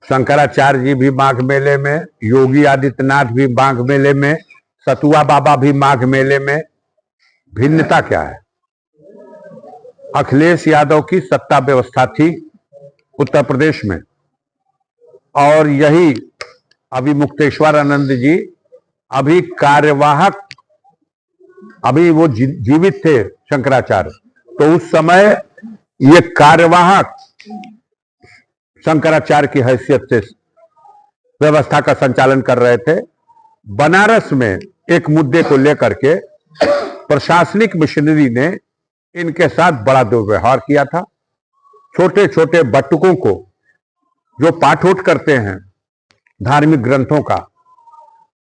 शंकराचार्य जी भी माघ मेले में, योगी आदित्यनाथ भी माघ मेले में, सतुआ बाबा भी माघ मेले में। भिन्नता क्या है? अखिलेश यादव की सत्ता व्यवस्था थी उत्तर प्रदेश में, और यही अभी मुक्तेश्वर आनंद जी अभी कार्यवाहक, अभी वो जीवित थे शंकराचार्य, तो उस समय ये कार्यवाहक शंकराचार्य की हैसियत से व्यवस्था का संचालन कर रहे थे। बनारस में एक मुद्दे को लेकर के प्रशासनिक मिशनरी ने इनके साथ बड़ा दुर्व्यवहार किया था। छोटे छोटे बटुकों को जो पाठोठ करते हैं धार्मिक ग्रंथों का,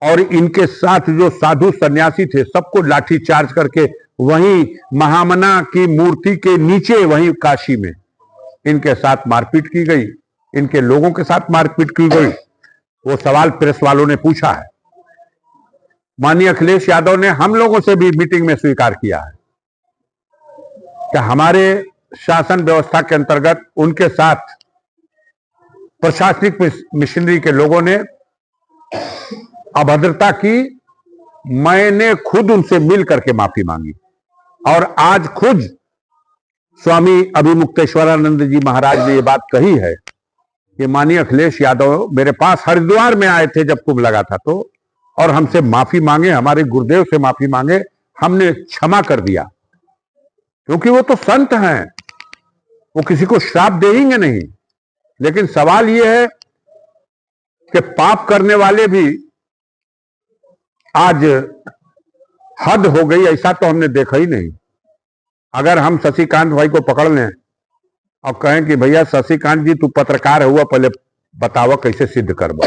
और इनके साथ जो साधु सन्यासी थे सबको लाठी चार्ज करके वहीं महामना की मूर्ति के नीचे, वहीं काशी में इनके साथ मारपीट की गई, इनके लोगों के साथ मारपीट की गई। वो सवाल प्रेस वालों ने पूछा है। माननीय अखिलेश यादव ने हम लोगों से भी मीटिंग में स्वीकार किया है कि हमारे शासन व्यवस्था के अंतर्गत उनके साथ प्रशासनिक मिशनरी के लोगों ने अभद्रता की। मैंने खुद उनसे मिल करके माफी मांगी, और आज खुद स्वामी अभिमुक्तेश्वरानंद जी महाराज ने यह बात कही है कि माननीय अखिलेश यादव मेरे पास हरिद्वार में आए थे जब कुंभ लगा था तो, और हमसे माफी मांगे, हमारे गुरुदेव से माफी मांगे, हमने क्षमा कर दिया, क्योंकि वो तो संत हैं, वो किसी को श्राप देंगे नहीं। लेकिन सवाल यह है कि पाप करने वाले भी आज हद हो गई, ऐसा तो हमने देखा ही नहीं। अगर हम शशिकांत भाई को पकड़ लें और कहें कि भैया शशिकांत जी तू पत्रकार हुआ, पहले बतावा कैसे सिद्ध करवा,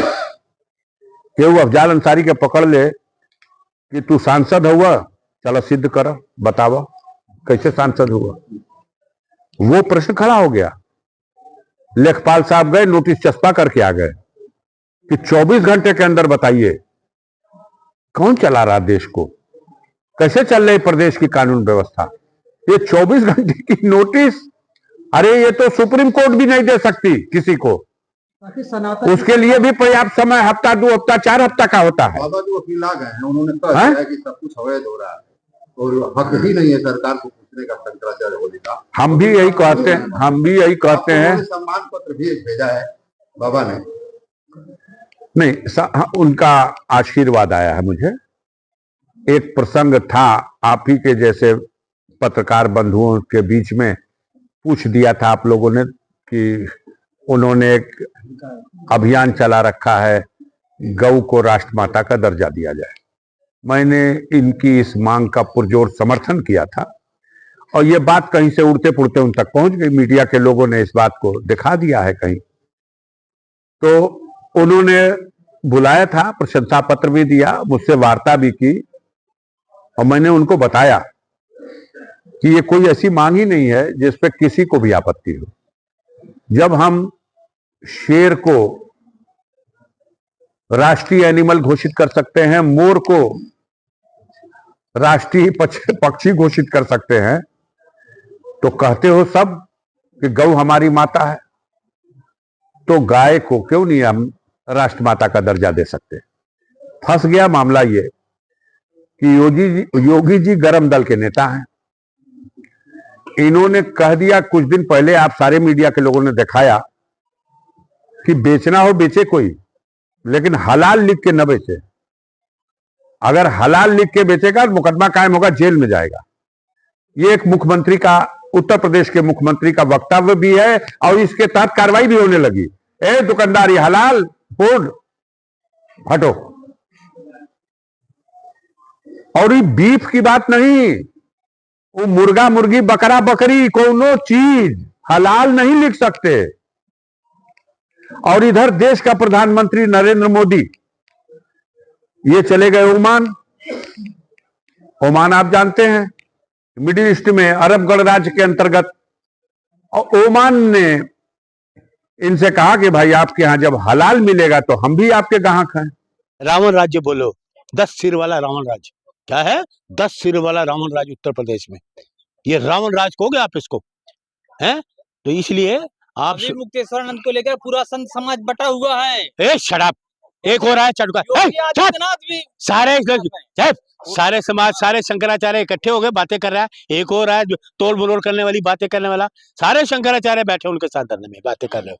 कि वो अफजाल अंसारी के पकड़ ले कि तू सांसद हुआ, चलो सिद्ध कर, बतावा कैसे सांसद हुआ। वो प्रश्न खड़ा हो गया। लेखपाल साहब गए, नोटिस चस्पा करके आ गए कि 24 घंटे के अंदर बताइए कौन चला रहा देश को, कैसे चल रही प्रदेश की कानून व्यवस्था। ये 24 घंटे की नोटिस, अरे ये तो सुप्रीम कोर्ट भी नहीं दे सकती किसी को, उसके लिए भी पर्याप्त समय हफ्ता, 2 हफ्ता, 4 हफ्ता का होता है। बाबा जो वकील आ गए हैं उन्होंने कहा है कि सब कुछ अवैध हो रहा है और हक ही नहीं है सरकार को पूछने का शंकराचार्य होली का। हम भी यही कहते हैं, हम भी यही कहते हैं। सम्मान पत्र भी भेजा है बाबा ने। नहीं, उनका आशीर्वाद आया है मुझे। एक प्रसंग था, आप ही के जैसे पत्रकार बंधुओं के बीच में पूछ दिया था आप लोगों ने कि उन्होंने एक अभियान चला रखा है गौ को राष्ट्रमाता का दर्जा दिया जाए। मैंने इनकी इस मांग का पुरजोर समर्थन किया था, और ये बात कहीं से उड़ते पुड़ते उन तक पहुंच गई। मीडिया के लोगों ने इस बात को दिखा दिया है कहीं, तो उन्होंने बुलाया था, प्रशंसा पत्र भी दिया, मुझसे वार्ता भी की, और मैंने उनको बताया कि ये कोई ऐसी मांग ही नहीं है जिस पे किसी को भी आपत्ति हो। जब हम शेर को राष्ट्रीय एनिमल घोषित कर सकते हैं, मोर को राष्ट्रीय पक्षी घोषित कर सकते हैं, तो कहते हो सब कि गौ हमारी माता है, तो गाय को क्यों नहीं हम राष्ट्रमाता का दर्जा दे सकते। फंस गया मामला ये कि योगी जी गरम दल के नेता हैं। इन्होंने कह दिया कुछ दिन पहले, आप सारे मीडिया के लोगों ने दिखाया कि बेचना हो बेचे कोई, लेकिन हलाल लिख के न बेचे। अगर हलाल लिख के बेचेगा तो मुकदमा कायम होगा, जेल में जाएगा। ये एक मुख्यमंत्री का, उत्तर प्रदेश के मुख्यमंत्री का वक्तव्य भी है, और इसके तहत कार्रवाई भी होने लगी। ए दुकानदार, ये हलाल बोर्ड हटो। और ये बीफ की बात नहीं, वो मुर्गा मुर्गी बकरा बकरी कोनो चीज हलाल नहीं लिख सकते। और इधर देश का प्रधानमंत्री नरेंद्र मोदी ये चले गए ओमान। ओमान आप जानते हैं मिडिल ईस्ट में, अरब गणराज्य के अंतर्गत। और ओमान ने इनसे कहा कि भाई आपके यहां जब हलाल मिलेगा तो हम भी आपके ग्राहक हैं। रावण राज्य बोलो, 10 सिर वाला रावण राज्य। क्या है? 10 सिर वाला रावण राज्य उत्तर प्रदेश में। ये रावण राज कहोगे आप इसको? हैं? तो इसलिए आप अभी मुक्तेश्वरानंद को लेकर पूरा संत समाज बटा हुआ है। ए शराब एक हो रहा है चाटुकार योगी आदित्यनाथ भी सारे समाज सारे शंकराचार्य इकट्ठे हो गए बातें कर रहा है। एक हो रहा है जो तोड़ मरोड़ करने वाली बातें करने वाला, सारे शंकराचार्य बैठे उनके साथ धरने में बातें कर रहे हो।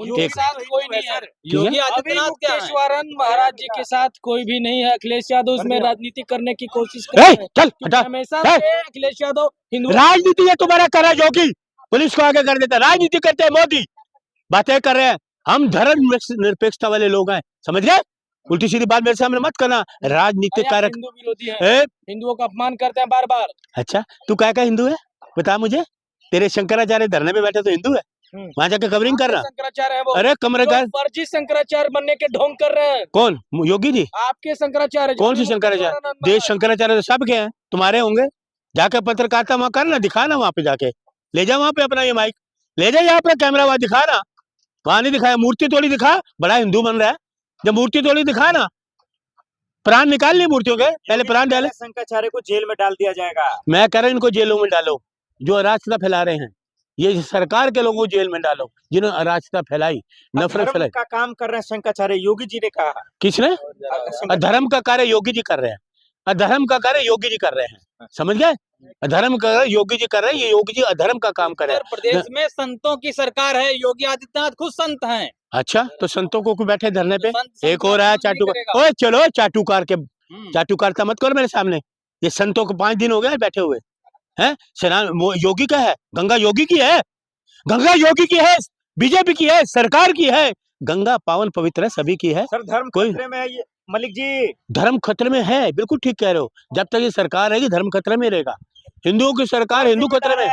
योगी एक साथ कोई नहीं है। योगी आदित्यनाथ क्या है? मुक्तेश्वरन महाराज जी के साथ कोई भी नहीं है। अखिलेश यादव उसमें राजनीति करने की कोशिश कर ए, रहे हैं। चल क्योंकि हटा हमेशा ए, से अखिलेश यादव हिंदू राजनीति ये तुम्हारा कर रहा है योगी, पुलिस को आगे कर देता है, राजनीति करते हैं मोदी, बातें कर रहे हैं। हम धर्म निरपेक्षता वाले लोग हैं, समझ गए? उल्टी सीधी बात मेरे सामने मत करना। राजनीतिक आप कारक हिंदू विरोधी हैं, हिंदुओं का अपमान करते हैं बार बार। अच्छा तू क्या हिंदू है बता मुझे? तेरे शंकराचार्य धरने में बैठे तो हिंदू है, वहां जाकर कवरिंग कर रहा। शंकराचार्य है वो। अरे कमरे का फर्जी शंकराचार्य बनने के ढोंग कर रहे हैं। कौन? योगी जी? आपके शंकराचार्य कौन सी शंकराचार्य? देश शंकराचार्य तो सबके हैं, तुम्हारे होंगे। जाकर पत्रकारिता वहां करना, दिखाना वहां पे जाके, ले जा वहां पे अपना ये माइक ले जा, यहाँ पे कैमरा वहां दिखाना। वहां नहीं दिखाया, मूर्ति तोड़ी दिखा, बड़ा हिंदू बन रहा है। जब मूर्ति तोड़ी दिखाना, प्राण निकाल लिए मूर्तियों के, पहले प्राण डाले। शंकराचार्य को जेल में डाल दिया जाएगा। मैं कह रहा हूं इनको जेलों में डालो जो अराजकता फैला रहे हैं। ये सरकार के लोगों को जेल में डालो जिन्होंने अराजकता फैलाई, नफरत फैलाई। का काम कर रहे हैं शंकराचार्य, योगी जी ने कहा। किसने? अधर्म का कार्य योगी जी कर रहे हैं, अधर्म का कार्य योगी जी कर रहे हैं, समझ गए? अधर्म का कार्य योगी जी कर रहे हैं, ये योगी जी अधर्म का काम कर रहे हैं। उत्तर प्रदेश में संतों की सरकार है, योगी आदित्यनाथ खुद संत हैं। अच्छा तो संतों को बैठे धरने पे। संत एक हो रहा है संत नहीं चाटुकार, करेगा। ओए चलो चाटुकार के चाटुकारता मत करो मेरे सामने। ये संतों को 5 दिन हो गए बैठे हुए हैं। स्नान वो योगी का है, गंगा योगी की है, गंगा योगी की है, बीजेपी की है, सरकार की है। गंगा पावन पवित्र है, सभी की है। सर धर्म कोई खतरे में है ये मलिक जी। धर्म खतरे में है, बिल्कुल ठीक कह रहे हो। जब तक ये सरकार रहेगी धर्म खतरे में रहेगा। हिंदुओं की सरकार हिंदू खतरे में,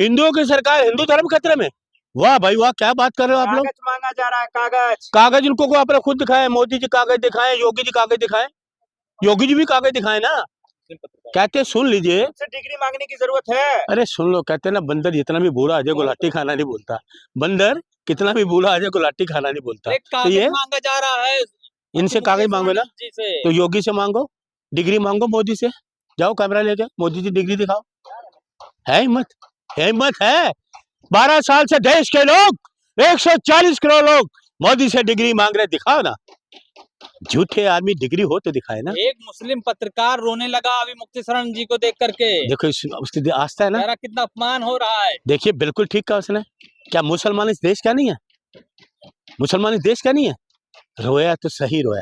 हिंदुओं की सरकार हिंदू धर्म खतरे में। वाह भाई वाह, क्या बात कर रहे हो आप लोग? कागज मांगा जा रहा है, कागज। कागज उनको को आपने खुद दिखाए, मोदी जी कागज दिखाए, योगी जी कागज दिखाए, योगी जी भी कागज दिखाए ना। कहते सुन लीजिए, डिग्री मांगने की जरूरत है। अरे सुन लो, कहते ना बंदर जितना भी बूढ़ा आ जाए गुलाटी खाना नहीं बोलता। बंदर कितना भी बूढ़ा आ जाए गुलाटी खाना नहीं बोलता। एक तो कागज ये मांगा जा रहा है इनसे कागज मांगो ना, जी से। तो योगी से मांगो, डिग्री मांगो मोदी से। जाओ कैमरा लेके मोदी जी डिग्री दिखाओ। है हिम्मत, हिम्मत है। 12 साल से देश के लोग 140 करोड़ लोग मोदी से डिग्री मांग रहे, दिखाओ ना। झूठे आदमी डिग्री हो तो दिखाए ना। एक मुस्लिम पत्रकार रोने लगा अभी मुक्तेश्वरानंद जी को देख करके। देखो उसकी आस्था है ना, मेरा कितना अपमान हो रहा है। देखिए बिल्कुल ठीक कहा उसने। क्या मुसलमान इस देश का नहीं है? मुसलमान इस देश का नहीं है? रोया तो सही रोया,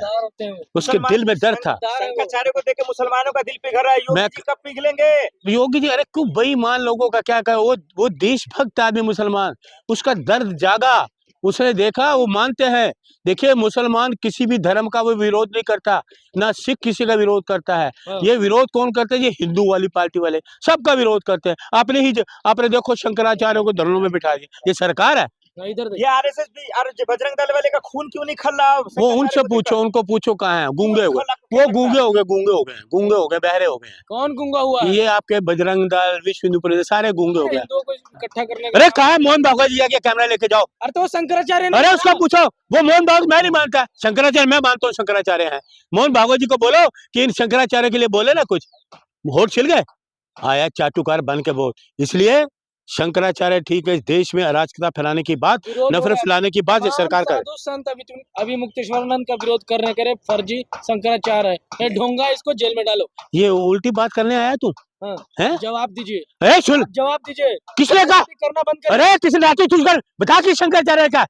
उसके दिल में दर्द था। शंकराचार्य को देख के मुसलमानों का दिल पिघल रहा है। योगी जी कब पिघलेंगे? योगी जी अरे क्यों बेईमान लोगों का क्या कहे, वो देशभक्त आदमी मुसलमान, उसका दर्द जागा, उसने देखा, वो मानते हैं। देखिए मुसलमान किसी भी धर्म का वो विरोध नहीं करता, ना सिख किसी का विरोध करता है। ये विरोध कौन करते हैं? ये हिंदू वाली पार्टी वाले सबका विरोध करते हैं। आपने देखो शंकराचार्य को धरनों में बिठा दिया, ये सरकार है? इधर ये आरएसएस भी बजरंग दल वाले का खून क्यों नहीं खल रहा? वो उनसे पूछो, उनको पूछो कहाँ है, गूंगे हो गए वो, गूंगे हो गए, बहरे हो गए। कौन गूंगा हुआ है? ये आपके बजरंग दल, विश्व हिंदू परिषद सारे गूंगे हो गए। हिंदुओं को इकट्ठा करने अरे कहा है मोहन भागवत जी? आके कैमरा लेके जाओ। अरे तो शंकराचार्य ने अरे उसका पूछो, वो मोहन भागवत मैं नहीं मानता, शंकराचार्य मैं मानता हूँ, शंकराचार्य है। मोहन भागवत जी को बोलो कि इन शंकराचार्य के लिए बोले ना कुछ, होठ छिल गए, आया चाटुकार बन के वोट। इसलिए शंकराचार्य ठीक है, इस देश में अराजकता फैलाने की बात, नफरत फैलाने की बात ये सरकार का है। संत अभी मुक्तेश्वरानंद का विरोध कर रहे, करे फर्जी शंकराचार्य है, ढोंगा, इसको जेल में डालो। ये उल्टी बात करने आया तू? हैं? जवाब दीजिए, अरे सुन, जवाब दीजिए। किसने कहा? करना बंद कर। अरे किसने आके तुझ बता कि शंकराचार्य का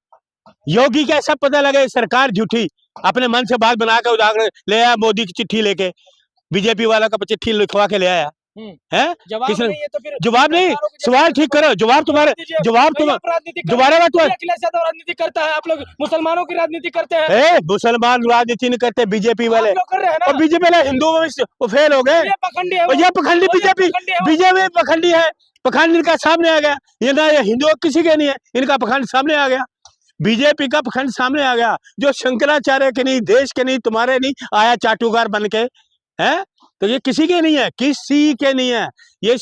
योगी का सब पता लगे। सरकार झूठी अपने मन से बात बना के उदाहरण ले आया, मोदी की चिट्ठी लेके, बीजेपी वाला का चिट्ठी लिखवा के ले आया है। जवाब नहीं है तो फिर जवाब नहीं, सवाल ठीक करो, जवाब तुम्हारे, जवाब दोबारा बात। अखिलेश यादव राजनीति करता है, आप लोग मुसलमानों की राजनीति करते हैं। मुसलमान राजनीति नहीं करते, बीजेपी वाले कर रहे हैं और बीजेपी वाले हिंदुओं में वो फेल हो गए। ये पखंडी है, ये पखंडी बीजेपी पखंडी है। पखंड इनका सामने आ गया, ये ना ये हिंदू किसी के नहीं है, इनका पखंड सामने आ गया, बीजेपी का पखंड सामने आ गया। जो शंकराचार्य के नहीं, देश के नहीं, तुम्हारे नहीं, आया चाटुकार बन के है। तो ये किसी के नहीं है, किसी के नहीं है, ये